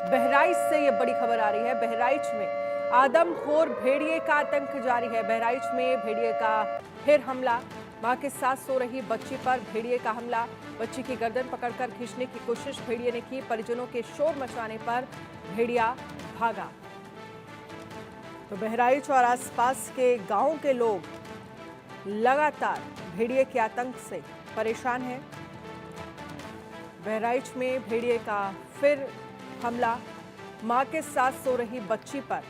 बहराइच से ये बड़ी खबर आ रही है। बहराइच में आदमखोर भेड़िए का आतंक जारी है। बहराइच में भेड़िए का फिर हमला। मां के साथ सो रही बच्ची पर भेड़िए का हमला। बच्ची की गर्दन पकड़कर खींचने की कोशिश भेड़िए ने की। परिजनों के शोर मचाने पर भेड़िया भागा। तो बहराइच और आसपास के गांवों के लोग लगातार भेड़िए के आतंक से परेशान हैं। बहराइच में भेड़िए का फिर हमला। मां के साथ सो रही बच्ची पर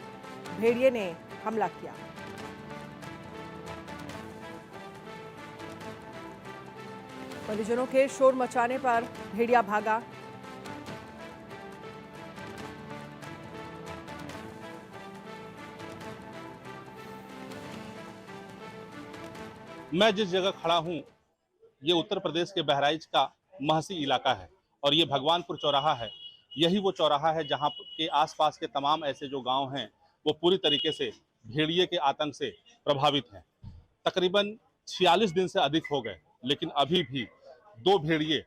भेड़िए ने हमला किया। परिजनों के शोर मचाने पर भेड़िया भागा। मैं जिस जगह खड़ा हूं, ये उत्तर प्रदेश के बहराइच का महसी इलाका है और ये भगवानपुर चौराहा है। यही वो चौराहा है जहां के आसपास के तमाम ऐसे जो गांव हैं वो पूरी तरीके से भेड़िए के आतंक से प्रभावित हैं। तकरीबन 46 दिन से अधिक हो गए, लेकिन अभी भी 2 भेड़िए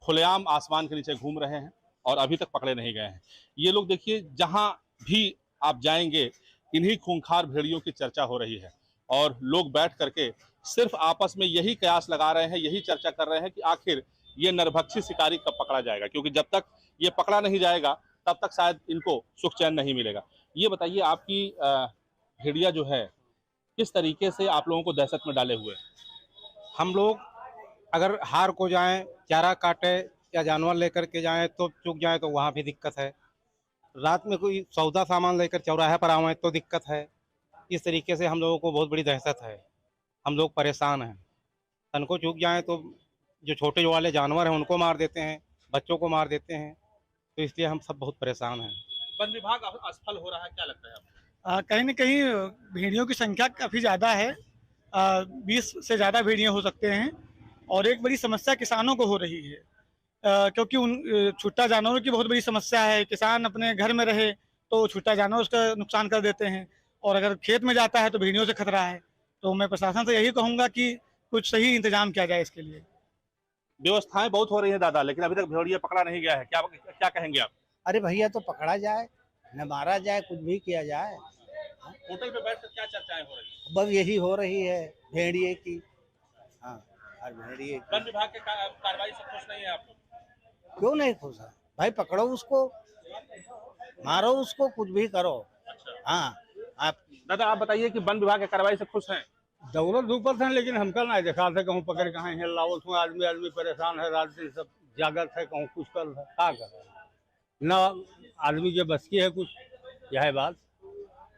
खुलेआम आसमान के नीचे घूम रहे हैं और अभी तक पकड़े नहीं गए हैं। ये लोग देखिए, जहां भी आप जाएंगे इन्हीं खूंखार भेड़ियों की चर्चा हो रही है और लोग बैठ करके सिर्फ आपस में यही कयास लगा रहे हैं, यही चर्चा कर रहे हैं कि आखिर ये नरभक्षी शिकारी कब पकड़ा जाएगा, क्योंकि जब तक ये पकड़ा नहीं जाएगा तब तक शायद इनको सुख चैन नहीं मिलेगा। ये बताइए, आपकी भेड़िया जो है किस तरीके से आप लोगों को दहशत में डाले हुए? हम लोग अगर हार को जाएं, चारा काटे या जानवर लेकर के जाएं तो चूक जाएं तो वहाँ भी दिक्कत है। रात में कोई सौदा सामान लेकर चौराहे पर आवें तो दिक्कत है। इस तरीके से हम लोगों को बहुत बड़ी दहशत है। हम लोग परेशान हैं। तन को चूक जाएं तो जो छोटे जो वाले जानवर हैं उनको मार देते हैं, बच्चों को मार देते हैं। तो इसलिए हम सब बहुत परेशान हैं। वन विभाग असफल हो रहा है, क्या लगता है आपको? कहीं न कहीं भेड़ियों की संख्या काफ़ी ज़्यादा है। 20 से ज़्यादा भेड़िए हो सकते हैं और एक बड़ी समस्या किसानों को हो रही है। क्योंकि छुट्टा जानवरों की बहुत बड़ी समस्या है। किसान अपने घर में रहे तो छुट्टा जानवर उसका नुकसान कर देते हैं और अगर खेत में जाता है तो भेड़ियों से खतरा है। तो मैं प्रशासन से यही कहूँगा कि कुछ सही इंतजाम किया जाए इसके लिए। व्यवस्थाएं बहुत हो रही हैं दादा, लेकिन अभी तक भेड़िया पकड़ा नहीं गया है। क्या क्या कहेंगे आप? अरे भैया तो पकड़ा जाए, न मारा जाए, कुछ भी किया जाए। होटल पे बैठकर क्या चर्चाएं हो रही हैं? बस यही हो रही है भेड़िए की। हाँ, और भेड़िए की वन विभाग के कार्रवाई से खुश नहीं है आप लोग? क्यों नहीं खुश है भाई? पकड़ो उसको, मारो उसको, कुछ भी करो। हाँ, आप दादा आप बताइए कि वन विभाग की कार्रवाई से खुश हैं? दौलत ऊपर थे, लेकिन हमका ना देखा था कहूँ पकड़ कहाँ है लावल हूँ। आदमी परेशान है, रात दिन सब जागत है, कहूँ कुछ कर क्या कर ना आदमी के बस की है कुछ। यह है बात।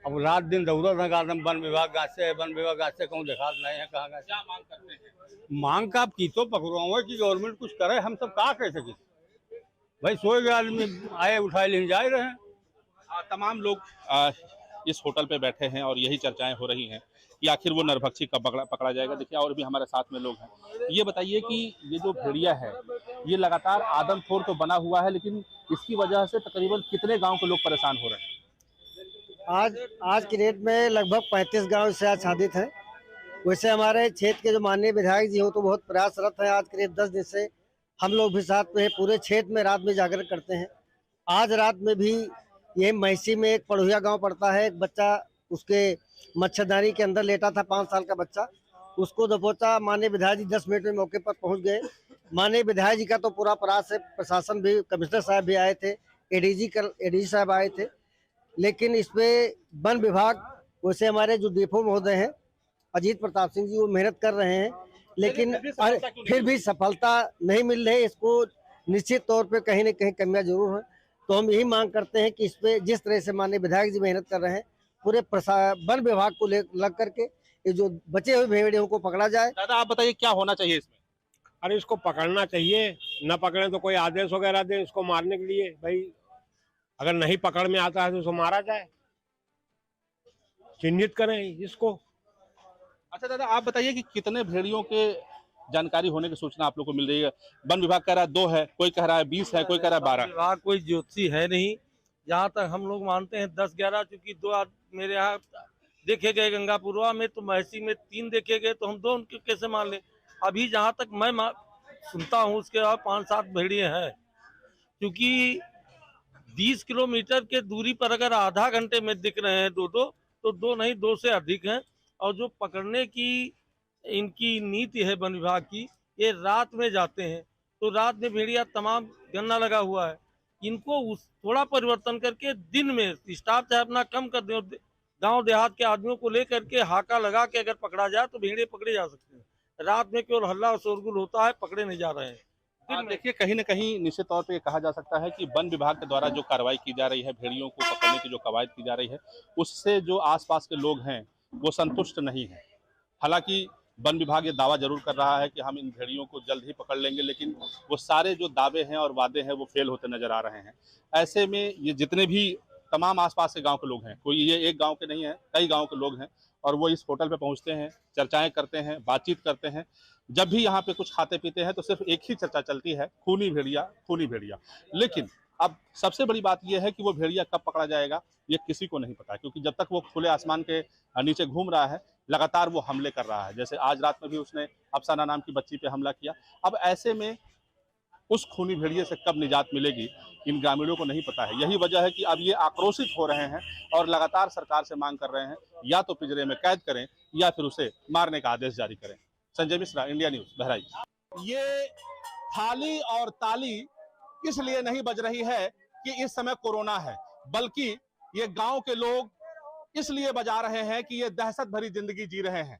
अब रात दिन दौलत है, आदम वन विभाग गाछ से, वन विभाग गाछ से कहूँ देखा नहीं है कहाँ। क्या मांग करते हैं? मांग का आप की तो पकड़वाओ कि गवर्नमेंट कुछ करे, हम सब क्या कह सके भाई? सोए गए आदमी आए उठाए ले जा रहे हैं। तमाम लोग इस होटल पे बैठे हैं और यही चर्चाएं हो रही हैं कि आखिर वो नरभक्षी कब पकड़ा जाएगा। देखिए, और भी हमारे साथ में लोग हैं। ये बताइए कि ये जो भेड़िया है ये लगातार आदमखोर तो बना हुआ है, लेकिन इसकी वजह से तकरीबन कितने गांव के लोग परेशान हो रहे हैं? आज की डेट में लगभग 35 गांव इससे आच्छादित हैं। वैसे हमारे क्षेत्र के जो माननीय विधायक जी हो तो बहुत प्रयासरत है। आज करीब 10 दिन से हम लोग भी साथ में पूरे क्षेत्र में रात में जागरण करते हैं। आज रात में भी ये मैसी में एक पड़ोहिया गांव पड़ता है, एक बच्चा उसके मच्छरदानी के अंदर लेटा था, 5 साल का बच्चा। उसको दबोचा। माननीय विधायक जी 10 मिनट में मौके पर पहुंच गए। माननीय विधायक जी का तो पूरा प्रयास है, प्रशासन भी, कमिश्नर साहब भी आए थे, एडीजी साहब आए थे। लेकिन इसमें वन विभाग, वैसे हमारे जो डीएफओ महोदय हैं अजीत प्रताप सिंह जी, वो मेहनत कर रहे हैं, लेकिन फिर भी सफलता नहीं मिल रही। इसको निश्चित तौर पे कहीं न कहीं कमियां जरूर हैं। तो हम यही मांग करते हैं कि इस पे जिस तरह से माननीय विधायक जी मेहनत कर रहे हैं, पूरे वन विभाग को लग करके ये जो बचे हुए भेड़ियों को पकड़ा जाए। दादा आप बताइए क्या होना चाहिए इसमें? अरे इसको पकड़ना चाहिए, न पकड़े तो कोई आदेश वगैरह दे इसको मारने के लिए भाई। अगर नहीं पकड़ में आता है तो इसको मारा जाए, चिन्हित करें इसको। अच्छा दादा आप बताइए कि कितने भेड़ियों के जानकारी होने की सूचना आप लोग को मिल रही है? वन विभाग कह रहा है 2 है, कोई कह रहा है 20 है, कोई कह रहा है 12। विभाग कोई ज्योतिषी है नहीं। जहाँ तक हम लोग मानते हैं 10-11, चूंकि 2 मेरे यहाँ देखे गए गंगापुरवा में, तो महसी में 3 देखे गए, तो हम 2 उनके कैसे मान लें? अभी जहाँ तक मैं सुनता हूँ उसके बाद 5-7 भेड़िए हैं। क्योंकि 20 किलोमीटर के दूरी पर अगर आधा घंटे में दिख रहे हैं दो तो दो नहीं, 2 से अधिक हैं। और जो पकड़ने की इनकी नीति है वन विभाग की, ये रात में जाते हैं, तो रात में भेड़िया तमाम गन्ना लगा हुआ है, इनको उस थोड़ा परिवर्तन करके दिन में स्टाफ चाहे अपना कम कर दें, गांव देहात के आदमियों को लेकर के हाका लगा के अगर पकड़ा जाए तो भेड़िए पकड़े जा सकते हैं। रात में केवल हल्ला और शोरगुल होता है, पकड़े नहीं जा रहे हैं। देखिए, कहीं न कहीं निश्चित तौर पे ये कहा जा सकता है कि वन विभाग के द्वारा जो कार्रवाई की जा रही है, भेड़ियों को पकड़ने की जो कवायद की जा रही है, उससे जो आसपास के लोग हैं वो संतुष्ट नहीं है। हालांकि वन विभाग ये दावा जरूर कर रहा है कि हम इन भेड़ियों को जल्द ही पकड़ लेंगे, लेकिन वो सारे जो दावे हैं और वादे हैं वो फेल होते नजर आ रहे हैं। ऐसे में ये जितने भी तमाम आसपास के गांव के लोग हैं, कोई ये एक गांव के नहीं है, कई गांव के लोग हैं, और वो इस होटल पे पहुंचते हैं, चर्चाएं करते हैं, बातचीत करते हैं। जब भी यहाँ पे कुछ खाते पीते हैं तो सिर्फ एक ही चर्चा चलती है, खूनी भेड़िया, खूनी भेड़िया। लेकिन अब सबसे बड़ी बात यह है कि वो भेड़िया कब पकड़ा जाएगा ये किसी को नहीं पता, क्योंकि जब तक वो खुले आसमान के नीचे घूम रहा है, लगातार वो हमले कर रहा है। जैसे आज रात में भी उसने अफसाना नाम की बच्ची पे हमला किया। अब ऐसे में उस खूनी भेड़िए से कब निजात मिलेगी, इन ग्रामीणों को नहीं पता है। यही वजह है कि अब ये आक्रोशित हो रहे हैं और लगातार सरकार से मांग कर रहे हैं, या तो पिंजरे में कैद करें या फिर उसे मारने का आदेश जारी करें। Sanjay Mishra, India news, Bahraich. ये थाली और ताली इसलिए नहीं बज रही है कि इस समय कोरोना है, बल्कि ये गांव के लोग इसलिए बजा रहे हैं कि ये दहशत भरी जिंदगी जी रहे हैं।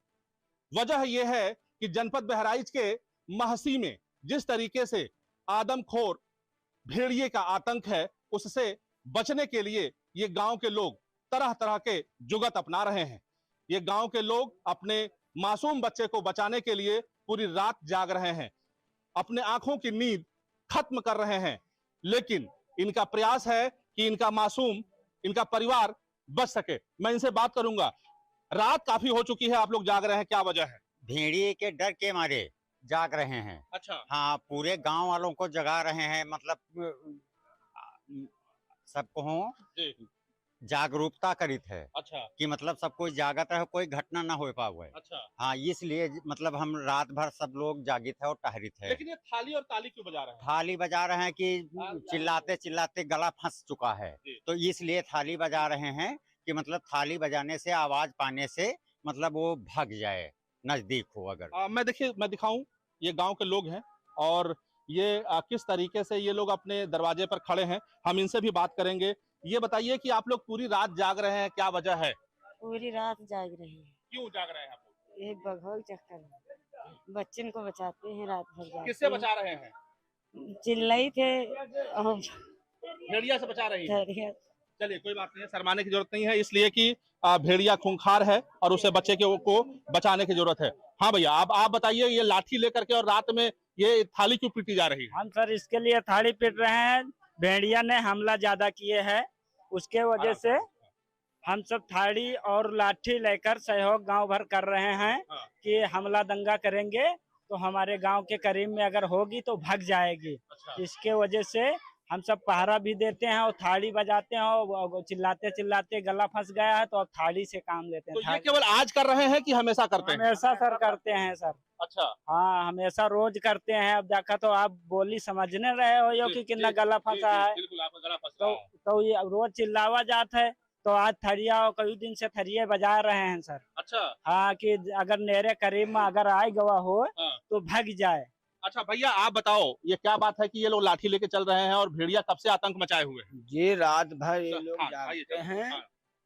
वजह यह है कि जनपद बहराइच के महसी में जिस तरीके से आदमखोर भेड़िए का आतंक है, उससे बचने के लिए ये गांव के लोग तरह तरह के जुगत अपना रहे हैं। ये गांव के लोग अपने मासूम बच्चे को बचाने के लिए पूरी रात जाग रहे हैं, अपने आंखों की नींद खत्म कर रहे हैं, लेकिन इनका प्रयास है कि इनका मासूम, इनका परिवार बच सके। मैं इनसे बात करूंगा। रात काफी हो चुकी है, आप लोग जाग रहे हैं, क्या वजह है? भेड़िए के डर के मारे जाग रहे हैं। अच्छा। हाँ, पूरे गांव वालों को जगा रहे हैं, मतलब सबको जागरूकता करित है। अच्छा। कि मतलब सब कोई जागत है, कोई घटना ना हो पावे। अच्छा। हाँ, इसलिए मतलब हम रात भर सब लोग जागित है और टहरित है। लेकिन ये थाली और ताली क्यों बजा रहे हैं? थाली बजा रहे हैं कि चिल्लाते चिल्लाते गला फंस चुका है, तो इसलिए थाली बजा रहे हैं कि मतलब थाली बजाने से, आवाज पाने से मतलब वो भाग जाए, नजदीक हो अगर। मैं दिखाऊं, ये गांव के लोग हैं और ये किस तरीके से ये लोग अपने दरवाजे पर खड़े हैं, हम इनसे भी बात करेंगे। ये बताइए कि आप लोग पूरी रात जाग रहे हैं, क्या वजह है? पूरी रात जाग रही है। क्यों जाग रहे हैं आप लोग? ये बघों के चक्कर में बच्चन को बचाते हैं, रात भर जागते किससे हैं। बचा रहे हैं? चिल्लाई थे और भेड़िया से बचा रही है। भेड़िया। चलिए, कोई बात नहीं है, शर्माने की जरूरत नहीं है, इसलिए कि भेड़िया खूंखार है और उसे बच्चे को बचाने की जरूरत है। हाँ भैया, आप बताइए, ये लाठी लेकर के और रात में ये थाली क्यों पीटी जा रही है? हम सर इसके लिए थाली पीट रहे हैं, भेड़िया ने हमला ज्यादा किए हैं, उसके वजह से हम सब थाली और लाठी लेकर सहयोग गांव भर कर रहे हैं कि हमला दंगा करेंगे तो हमारे गांव के करीब में अगर होगी तो भाग जाएगी। इसके वजह से हम सब पहरा भी देते हैं और थाली बजाते हैं, और चिल्लाते चिल्लाते गला फंस गया है तो अब थाली से काम लेते हैं। तो ये केवल आज कर रहे हैं कि हमेशा करते हैं? हमेशा सर करते हैं सर। अच्छा। हाँ, हमेशा रोज करते हैं। अब देखा तो आप बोली समझने रहे हो यो कि कितना गला फंसा है। बिल्कुल, आपका गला फंस रहा है। तो ये रोज चिल्लावा जात है, तो आज थरिया और कई दिन से थरिये बजा रहे हैं सर। अच्छा। हाँ, कि अगर मेरे करीब में अगर आए गवा हो तो भाग जाए। अच्छा भैया, आप बताओ, ये क्या बात है कि ये लोग लाठी लेके चल रहे हैं और भेड़िया कब से आतंक मचाए हुए हैं? जी, रात भर ये लोग जागते हैं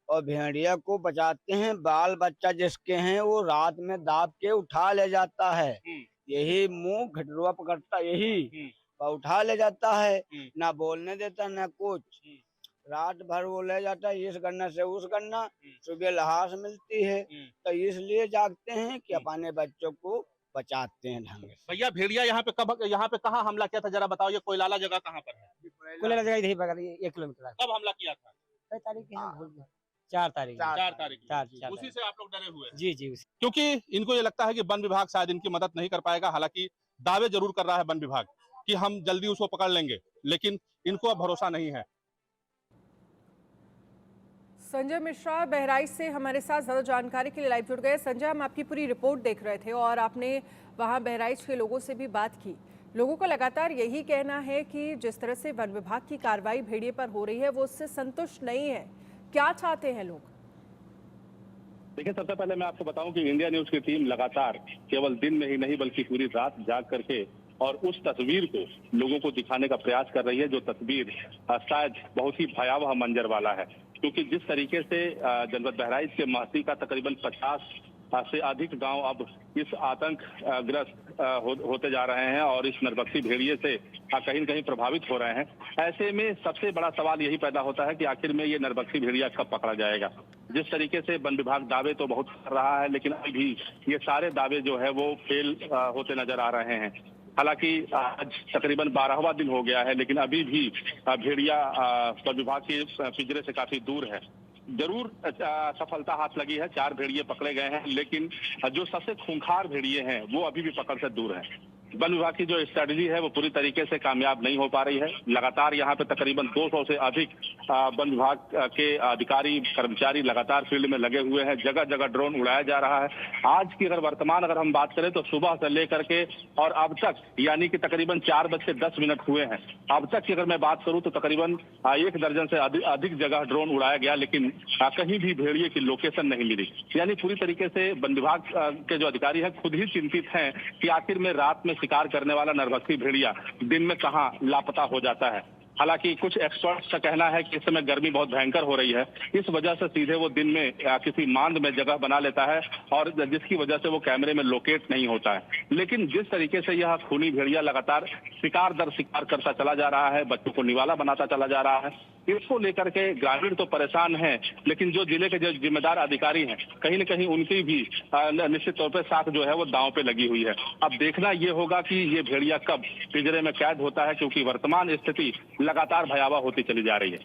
और भेड़िया को बचाते हैं। बाल बच्चा जिसके हैं वो रात में दाब के उठा ले जाता है, यही मुंह घटरुआ पकड़ता, यही उठा ले जाता है, ना बोलने देता ना कुछ। रात भर वो ले जाता है, इस गन्ना से उस गन्ना, सुबह लहास मिलती है, तो इसलिए जागते हैं कि अपने बच्चों को बचाते हैं ढंग से। भैया, भेड़िया यहाँ पे कहाँ हमला किया था, जरा बताओ। ये कोयलाला जगह कहाँ पर है? कोयला जगह इधर बगल 1 किलोमीटर। कब हमला किया था? 4 तारीख। 4 तारीख। 4 उसी से आप लोग डरे हुए हैं? जी जी। क्योंकि इनको ये लगता है कि वन विभाग शायद इनकी मदद नहीं कर पाएगा। हालांकि दावे जरूर कर रहा है वन विभाग कि हम जल्दी उसको पकड़ लेंगे, लेकिन इनको अब भरोसा नहीं है। संजय मिश्रा बहराइच से हमारे साथ ज़्यादा जानकारी के लिए लाइव जुड़ गए। संजय, हम आपकी पूरी रिपोर्ट देख रहे थे और आपने वहां बहराइच के लोगों से भी बात की। लोगों का लगातार यही कहना है कि जिस तरह से वन विभाग की कार्रवाई भेड़िए पर हो रही है वो उससे संतुष्ट नहीं है। क्या चाहते हैं लोग? देखिए, सबसे पहले मैं आपको बताऊं कि इंडिया न्यूज की टीम लगातार केवल दिन में ही नहीं बल्कि पूरी रात जाग करके और उस तस्वीर को लोगों को दिखाने का प्रयास कर रही है, जो तस्वीर शायद बहुत ही भयावह मंजर वाला है। क्योंकि जिस तरीके से जनपद बहराइच के महसी का तकरीबन 50 से अधिक गांव अब इस आतंकग्रस्त होते जा रहे हैं और इस नरभक्षी भेड़िए से कहीं न कहीं प्रभावित हो रहे हैं। ऐसे में सबसे बड़ा सवाल यही पैदा होता है कि आखिर में ये नरभक्षी भेड़िया कब पकड़ा जाएगा। जिस तरीके से वन विभाग दावे तो बहुत कर रहा है, लेकिन अभी भी ये सारे दावे जो है वो फेल होते नजर आ रहे हैं। हालांकि आज तकरीबन 12वां दिन हो गया है, लेकिन अभी भी भेड़िया वन विभाग के पिंजरे से काफी दूर है। जरूर सफलता हाथ लगी है, 4 भेड़िए पकड़े गए हैं, लेकिन जो सबसे खूंखार भेड़िए हैं वो अभी भी पकड़ से दूर है। वन विभाग की जो स्ट्रेटजी है वो पूरी तरीके से कामयाब नहीं हो पा रही है। लगातार यहाँ पे तकरीबन 200 से अधिक वन विभाग के अधिकारी कर्मचारी लगातार फील्ड में लगे हुए हैं। जगह जगह ड्रोन उड़ाया जा रहा है। आज की वर्तमान अगर हम बात करें तो सुबह से लेकर के और अब तक यानी कि तकरीबन 4:10 हुए हैं। अब तक की अगर मैं बात करूं तो तकरीबन 1 दर्जन से अधिक जगह ड्रोन उड़ाया गया, लेकिन कहीं भी भेड़िए की लोकेशन नहीं मिली। यानी पूरी तरीके से वन विभाग के जो अधिकारी हैं खुद ही चिंतित हैं कि आखिर में रात में शिकार करने वाला नरभक्षी भेड़िया दिन में कहां लापता हो जाता है। हालांकि कुछ एक्सपर्ट्स का कहना है कि इस समय गर्मी बहुत भयंकर हो रही है, इस वजह से सीधे वो दिन में किसी मांद में जगह बना लेता है और जिसकी वजह से वो कैमरे में लोकेट नहीं होता है। लेकिन जिस तरीके से यह खूनी भेड़िया लगातार शिकार दर शिकार करता चला जा रहा है, बच्चों को निवाला बनाता चला जा रहा है, इसको लेकर के ग्रामीण तो परेशान हैं, लेकिन जो जिले के जो जिम्मेदार अधिकारी हैं कहीं न कहीं उनकी भी निश्चित तौर पर साख जो है वो दांव पे लगी हुई है। अब देखना ये होगा कि ये भेड़िया कब पिंजरे में कैद होता है, क्योंकि वर्तमान स्थिति लगातार भयावह होती चली जा रही है।